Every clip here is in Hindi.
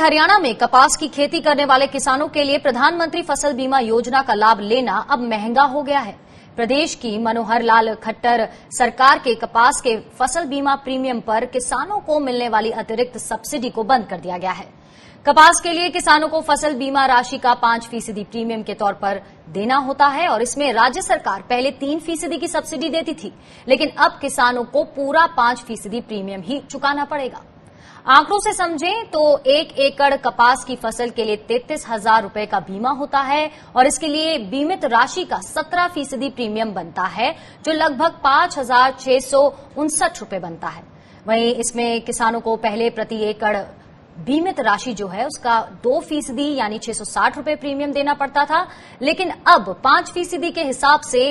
हरियाणा में कपास की खेती करने वाले किसानों के लिए प्रधानमंत्री फसल बीमा योजना का लाभ लेना अब महंगा हो गया है। प्रदेश की मनोहर लाल खट्टर सरकार के कपास के फसल बीमा प्रीमियम पर किसानों को मिलने वाली अतिरिक्त सब्सिडी को बंद कर दिया गया है। कपास के लिए किसानों को फसल बीमा राशि का 5% प्रीमियम के तौर पर देना होता है और इसमें राज्य सरकार पहले 3% की सब्सिडी देती थी, लेकिन अब किसानों को पूरा 5% प्रीमियम ही चुकाना पड़ेगा। आंकड़ों से समझें तो 1 एकड़ कपास की फसल के लिए 33,000 रुपए का बीमा होता है और इसके लिए बीमित राशि का 17% प्रीमियम बनता है, जो लगभग 5,659 रुपए बनता है। वहीं इसमें किसानों को पहले प्रति एकड़ बीमित राशि जो है उसका 2% यानी 660 रुपए प्रीमियम देना पड़ता था, लेकिन अब 5% के हिसाब से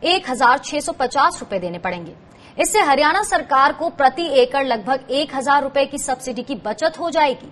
1,650 रुपए देने पड़ेंगे। इससे हरियाणा सरकार को प्रति एकड़ लगभग 1,000 रुपए की सब्सिडी की बचत हो जाएगी।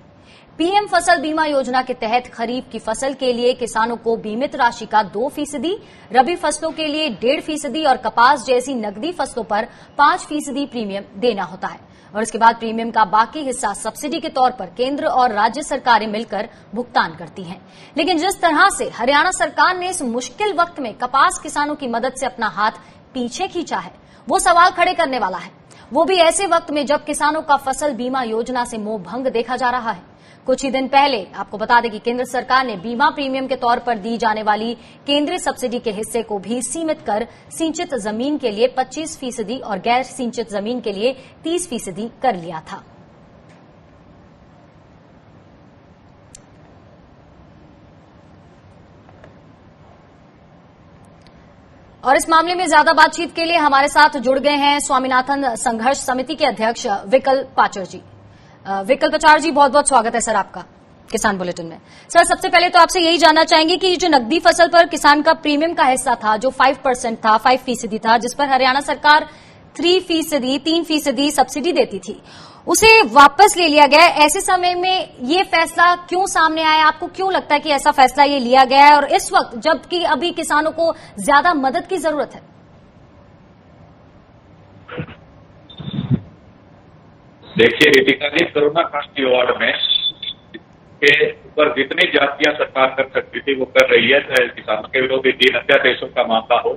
पीएम फसल बीमा योजना के तहत खरीफ की फसल के लिए किसानों को बीमित राशि का 2%, रबी फसलों के लिए 1.5% और कपास जैसी नकदी फसलों पर 5% प्रीमियम देना होता है और इसके बाद प्रीमियम का बाकी हिस्सा सब्सिडी के तौर पर केंद्र और राज्य सरकारें मिलकर भुगतान करती हैं। लेकिन जिस तरह से हरियाणा सरकार ने इस मुश्किल वक्त में कपास किसानों की मदद से अपना हाथ पीछे खींचा है, वो सवाल खड़े करने वाला है, वो भी ऐसे वक्त में जब किसानों का फसल बीमा योजना से मोह भंग देखा जा रहा है। कुछ ही दिन पहले आपको बता दें कि केंद्र सरकार ने बीमा प्रीमियम के तौर पर दी जाने वाली केंद्रीय सब्सिडी के हिस्से को भी सीमित कर सिंचित जमीन के लिए 25% और गैर सिंचित जमीन के लिए 30% कर लिया था। और इस मामले में ज्यादा बातचीत के लिए हमारे साथ जुड़ गए हैं स्वामीनाथन संघर्ष समिति के अध्यक्ष विकल पाचर जी। विकल पाचर जी, बहुत बहुत स्वागत है सर आपका किसान बुलेटिन में। सर, सबसे पहले तो आपसे यही जानना चाहेंगे कि जो नकदी फसल पर किसान का प्रीमियम का हिस्सा था, जो 5% था, 5% था, जिस पर हरियाणा सरकार 3% सब्सिडी देती थी, उसे वापस ले लिया गया। ऐसे समय में ये फैसला क्यों सामने आया? आपको क्यों लगता है कि ऐसा फैसला ये लिया गया है और इस वक्त जबकि अभी किसानों को ज्यादा मदद की जरूरत है? देखिए रितिका जी, कोरोना काल की ओर में के ऊपर जितनी जातियां सरकार कर सकती थी वो कर रही है, चाहे किसानों के विरोधी दीन अत्यादेशों का मामला हो,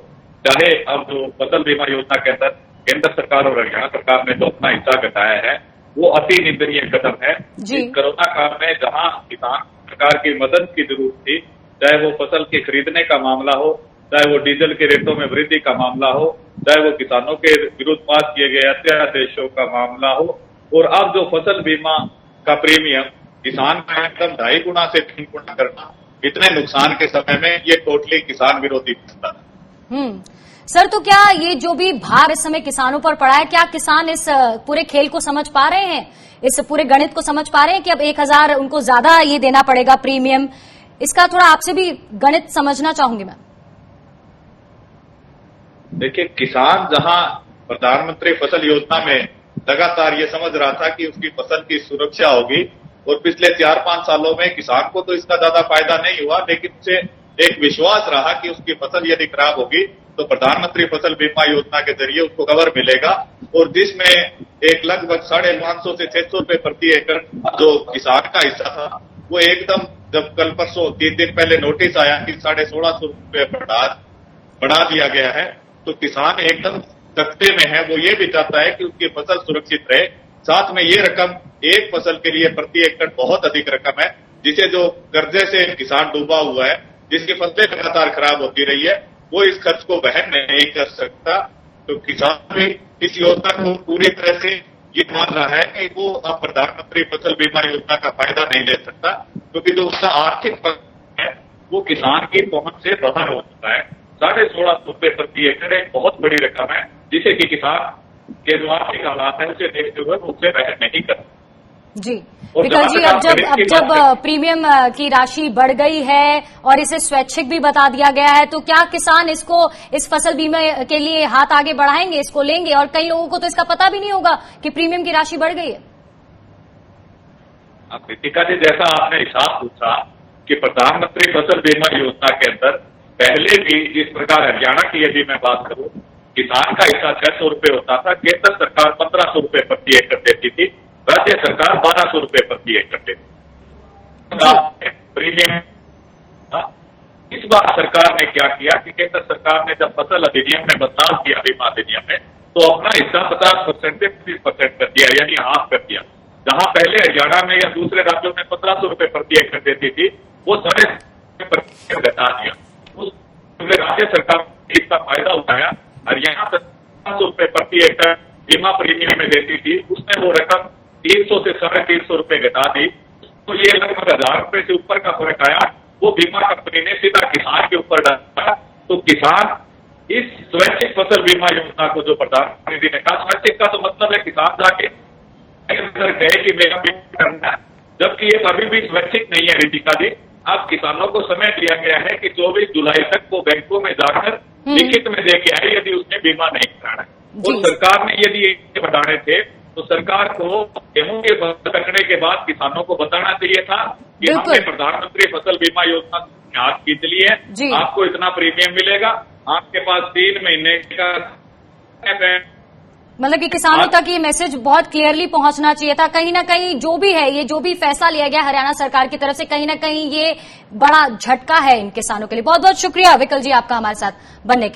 चाहे अब जो फसल बीमा योजना के अंदर केंद्र सरकार और हरियाणा सरकार ने जो अपना हिस्सा घटाया है वो अति निंदनीय कदम है। कोरोना काल में जहां किसान सरकार की मदद की जरूरत थी, चाहे वो फसल के खरीदने का मामला हो, चाहे वो डीजल के रेटों में वृद्धि का मामला हो, चाहे वो किसानों के विरुद्ध पास किए गए अत्यादेशों का मामला हो, और अब जो फसल बीमा का प्रीमियम किसान का एकदम 2.5 गुना से 3 गुना करना, इतने नुकसान के समय में ये टोटली किसान विरोधी फैसला है। सर, तो क्या ये जो भी भार इस समय किसानों पर पड़ा है, क्या किसान इस पूरे खेल को समझ पा रहे हैं, इस पूरे गणित को समझ पा रहे हैं कि अब 1,000 उनको ज्यादा ये देना पड़ेगा प्रीमियम? इसका थोड़ा आपसे भी गणित समझना चाहूंगी मैं। देखिए, किसान जहां प्रधानमंत्री फसल योजना में लगातार ये समझ रहा था कि उसकी फसल की सुरक्षा होगी, और पिछले 4-5 सालों में किसान को तो इसका ज्यादा फायदा नहीं हुआ, लेकिन उसे एक विश्वास रहा कि उसकी फसल यदि खराब होगी तो प्रधानमंत्री फसल बीमा योजना के जरिए उसको कवर मिलेगा, और जिसमें एक लगभग 550 से 600 रुपए प्रति एकड़ जो किसान का हिस्सा था, वो एकदम जब कल परसों 3 दिन पहले नोटिस आया कि 1,650 रुपए बढ़ा दिया गया है, तो किसान एकदम सख्ते में है। वो ये भी चाहता है कि उसकी फसल सुरक्षित रहे। साथ में ये रकम एक फसल के लिए प्रति एकड़ बहुत अधिक रकम है, जिसे जो कर्जे से किसान डूबा हुआ है, जिसकी फसलें लगातार खराब होती रही है, वो इस खर्च को वहन नहीं कर सकता। तो किसान भी इस योजना को पूरी तरह से ये मान रहा है कि वो अब प्रधानमंत्री फसल बीमा योजना का फायदा नहीं ले सकता, क्योंकि जो उसका आर्थिक पक्ष है वो किसान की पहुंच से बाहर हो चुका है। 1,650 रुपए प्रति एकड़ एक बहुत बड़ी रकम है, जिसे कि किसान के जो आर्थिक हालात है उसे देखते हुए उसे वहन नहीं कर जी। विकल जी, अब जब प्रीमियम की राशि बढ़ गई है और इसे स्वैच्छिक भी बता दिया गया है, तो क्या किसान इस फसल बीमा के लिए हाथ आगे बढ़ाएंगे, इसको लेंगे? और कई लोगों को तो इसका पता भी नहीं होगा कि प्रीमियम की राशि बढ़ गई है। कृतिका जी, जैसा आपने हिसाब पूछा कि प्रधानमंत्री फसल बीमा योजना के अंदर पहले भी जिस प्रकार हरियाणा की यदि मैं बात करूं, किसान का हिस्सा 600 रुपए होता था, केंद्र सरकार 1,500 रुपए प्रति एकड़ देती थी, राज्य सरकार 1,200 रुपए प्रति एकड़ देती। प्रीमियम। इस बार सरकार ने क्या किया कि केंद्र सरकार ने जब फसल अधिनियम में बदलाव किया, बीमा अधिनियम में, तो अपना हिस्सा 50% से 30% कर दिया, यानी हाफ कर दिया। जहां पहले हरियाणा में या दूसरे राज्यों में 1500 रुपए प्रति एकड़ देती थी, वो 3.5% घटा दिया। उस राज्य सरकार ने इसका फायदा उठाया। हरियाणा 1500 रुपए प्रति एकड़ बीमा प्रीमियम में देती थी, उसने वो रकम 300 से 350 रुपए घटा दी। तो ये लगभग 1000 रुपए से ऊपर का फर्क आया। वो बीमा कंपनी ने सीधा किसान के ऊपर डाला। तो किसान इस स्वैच्छिक फसल बीमा योजना को, जो प्रधानमंत्री ने कहा, स्वैच्छिक का तो मतलब है किसान जाके कहे कि मेरा बीमा करना है, जबकि ये अभी भी स्वैच्छिक नहीं है रितिका जी। अब किसानों को समय दिया गया है कि 24 जुलाई तक वो बैंकों में जाकर लिखित में दे के आए यदि उसने बीमा नहीं कराना है। और सरकार ने यदि ये बढ़ाने थे तो सरकार को गेहूं के कटने के बाद किसानों को बताना चाहिए था कि हमने प्रधानमंत्री फसल बीमा योजना हाथ खींच ली है, आपको इतना प्रीमियम मिलेगा, आपके पास 3 महीने का, मतलब कि किसानों तक ये मैसेज बहुत क्लियरली पहुंचना चाहिए था। कहीं ना कहीं जो भी है, ये जो भी फैसला लिया गया हरियाणा सरकार की तरफ से, कहीं ना कहीं ये बड़ा झटका है इन किसानों के लिए। बहुत बहुत शुक्रिया विकल जी आपका हमारे साथ बनने के लिए।